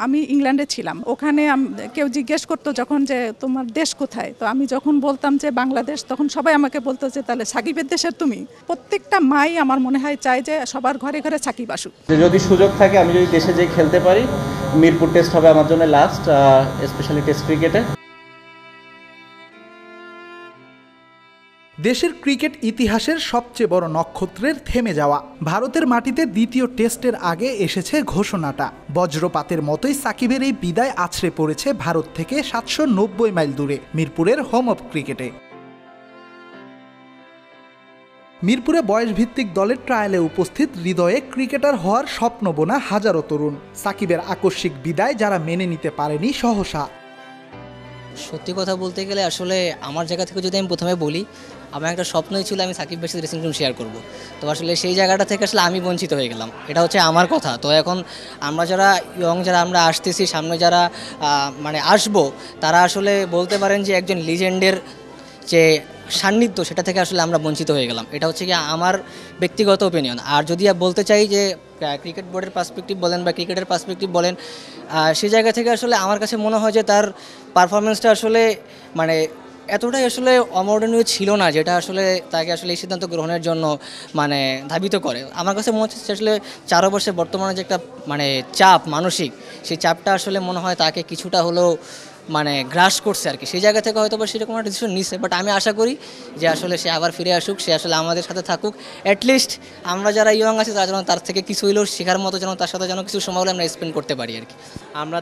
আমি ইংল্যান্ডে ছিলাম। ওখানে কেউ জিজ্ঞেস করতো যখন যে তোমার দেশ কোথায়, তো আমি যখন বলতাম যে বাংলাদেশ, তখন সবাই আমাকে বলতো যে তাহলে সাকিবের দেশের তুমি। প্রত্যেকটা মাই আমার মনে হয় চায় যে সবার ঘরে ঘরে সাকিব আসুক। যদি সুযোগ থাকে, আমি যদি দেশে যেয়ে খেলতে পারি, মিরপুর টেস্ট হবে আমার জন্য লাস্ট, স্পেশালি টেস্ট ক্রিকেটে। দেশের ক্রিকেট ইতিহাসের সবচেয়ে বড় নক্ষত্রের থেমে যাওয়া। ভারতের মাটিতে দ্বিতীয় টেস্টের আগে এসেছে ঘোষণাটা। বজ্রপাতের মতোই সাকিবের এই বিদায় আছড়ে পড়েছে ভারত থেকে 790 মাইল দূরে মিরপুরের হোম অফ ক্রিকেটে। মিরপুরে বয়সভিত্তিক দলের ট্রায়ালে উপস্থিত হৃদয়ে ক্রিকেটার হওয়ার স্বপ্ন বোনা হাজারো তরুণ। সাকিবের আকস্মিক বিদায় যারা মেনে নিতে পারেনি সহসা। সত্যি কথা বলতে গেলে আসলে আমার জায়গা থেকে যদি আমি প্রথমে বলি, আমার একটা স্বপ্নই ছিল আমি সাকিব ভাইয়ের সাথে ড্রেসিং রুম শেয়ার করব। তো আসলে সেই জায়গাটা থেকে আসলে আমি বঞ্চিত হয়ে গেলাম, এটা হচ্ছে আমার কথা। তো এখন আমরা যারা ইয়ং, যারা আমরা আসতেছি, সামনে যারা মানে আসবো, তারা আসলে বলতে পারেন যে একজন লিজেন্ডের যে সান্নিধ্য, সেটা থেকে আসলে আমরা বঞ্চিত হয়ে গেলাম। এটা হচ্ছে কি আমার ব্যক্তিগত ওপিনিয়ন। আর যদি বলতে চাই যে ক্রিকেট বোর্ডের পার্সপেক্টিভ বলেন বা ক্রিকেটের পার্সপেক্টিভ বলেন, সেই জায়গা থেকে আসলে আমার কাছে মনে হয় যে তার পারফরমেন্সটা আসলে মানে এতটাই আসলে অমোডনীয় ছিল না, যেটা আসলে তাকে আসলে এই সিদ্ধান্ত গ্রহণের জন্য মানে ধাবিত করে। আমার কাছে মনে হচ্ছে আসলে 4 বর্ষে বর্তমানে যে একটা মানে চাপ, মানসিক সেই চাপটা আসলে মনে হয় তাকে কিছুটা হলেও মানে গ্রাস করছে আর কি। সেই জায়গা থেকে হয়তো বা সেরকম একটা ডিসিশন নিচ্ছে। বাট আমি আশা করি যে আসলে সে আবার ফিরে আসুক, সে আসলে আমাদের সাথে থাকুক। অ্যাটলিস্ট আমরা যারা ইয়ং আছি তারা যেন তার থেকে কিছু হইলেও শেখার মতো, যেন তার সাথে যেন কিছু সময় হলে আমরা স্পেন্ড করতে পারি আর কি। আমরা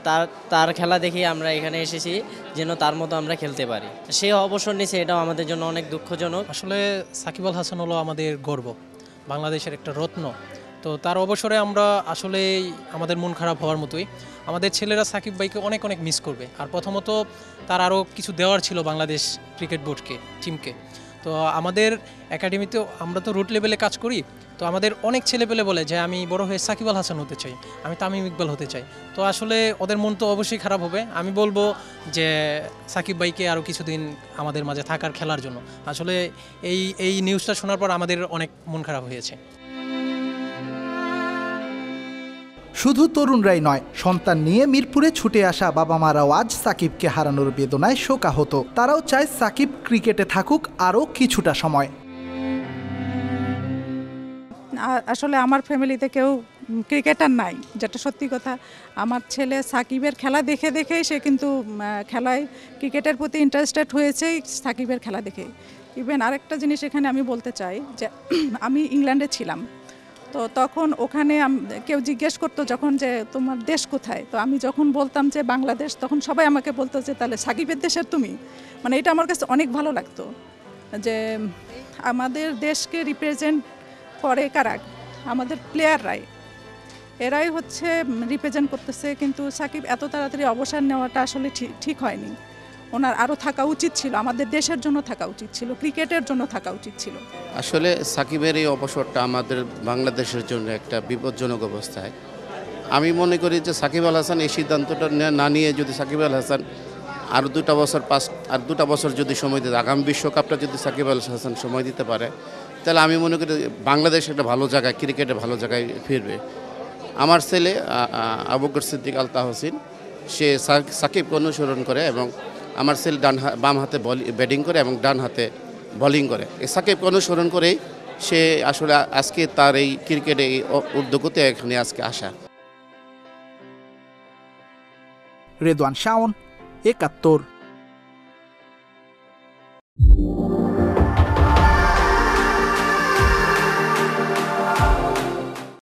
তার খেলা দেখি আমরা এখানে এসেছি যেন তার মতো আমরা খেলতে পারি। সে অবসর নিয়েছে, এটাও আমাদের জন্য অনেক দুঃখজনক। আসলে সাকিব আল হাসান হলো আমাদের গর্ব, বাংলাদেশের একটা রত্ন। তো তার অবসরে আমরা আসলে আমাদের মন খারাপ হওয়ার মতোই। আমাদের ছেলেরা সাকিব ভাইকে অনেক অনেক মিস করবে। আর প্রথমত তার আরও কিছু দেওয়ার ছিল বাংলাদেশ ক্রিকেট বোর্ডকে, টিমকে। তো আমাদের একাডেমিতেও আমরা তো রুট লেভেলে কাজ করি। তো আমাদের অনেক ছেলেপেলে বলে যে আমি বড় হয়ে সাকিব আল হাসান হতে চাই, আমি তামিম ইকবাল হতে চাই। তো আসলে ওদের মন তো অবশ্যই খারাপ হবে। আমি বলবো যে সাকিব ভাইকে আরও কিছুদিন আমাদের মাঝে থাকার, খেলার জন্য। আসলে এই নিউজটা শোনার পর আমাদের অনেক মন খারাপ হয়েছে। শুধু তরুণরাই নয়, সন্তান নিয়ে মিরপুরে ছুটে আসা বাবা মারাও আজ সাকিবকে হারানোর বেদনায় শোকাহত। তারাও চায় সাকিব ক্রিকেটে থাকুক আরও কিছুটা সময়। আসলে আমার ফ্যামিলিতে কেউ ক্রিকেটার নাই, যেটা সত্যি কথা। আমার ছেলে সাকিবের খেলা দেখে দেখেই সে কিন্তু খেলায়, ক্রিকেটের প্রতি ইন্টারেস্টেড হয়েছেই সাকিবের খেলা দেখে। ইভেন আরেকটা জিনিস এখানে আমি বলতে চাই যে আমি ইংল্যান্ডে ছিলাম, তো তখন ওখানে কেউ জিজ্ঞেস করতো যখন যে তোমার দেশ কোথায়, তো আমি যখন বলতাম যে বাংলাদেশ, তখন সবাই আমাকে বলতো যে তাহলে সাকিবের দেশের তুমি। মানে এটা আমার কাছে অনেক ভালো লাগতো যে আমাদের দেশকে রিপ্রেজেন্ট করে কারা, আমাদের প্লেয়াররাই, এরাই হচ্ছে রিপ্রেজেন্ট করতেছে। কিন্তু সাকিব এত তাড়াতাড়ি অবসর নেওয়াটা আসলে ঠিক হয়নি। ওনার আরও থাকা উচিত ছিল, আমাদের দেশের জন্য থাকা উচিত ছিল, ক্রিকেটের জন্য থাকা উচিত ছিল। আসলে সাকিবের এই অবসরটা আমাদের বাংলাদেশের জন্য একটা বিপজ্জনক অবস্থায়। আমি মনে করি যে সাকিব আল হাসান এই সিদ্ধান্তটা না নিয়ে যদি সাকিব আল হাসান আর 2 বছর যদি সময় দিতে, আগামী বিশ্বকাপটা যদি সাকিব আল হাসান সময় দিতে পারে, তাহলে আমি মনে করি বাংলাদেশ একটা ভালো জায়গায়, ক্রিকেটে ভালো জায়গায় ফিরবে। আমার ছেলে আবু বকর সিদ্দিক আল তাহসিন, সে সাকিবকে অনুসরণ করে এবং আমার ছেলে বাম হাতে ব্যাটিং করে এবং ডান হাতে বোলিং করে। এই সাকিবকে অনুসরণ করেই সে আসলে আজকে তার এই ক্রিকেটে এই উদ্যোগতে এখানে আজকে আসা। রেদওয়ান শাওন, ৭১।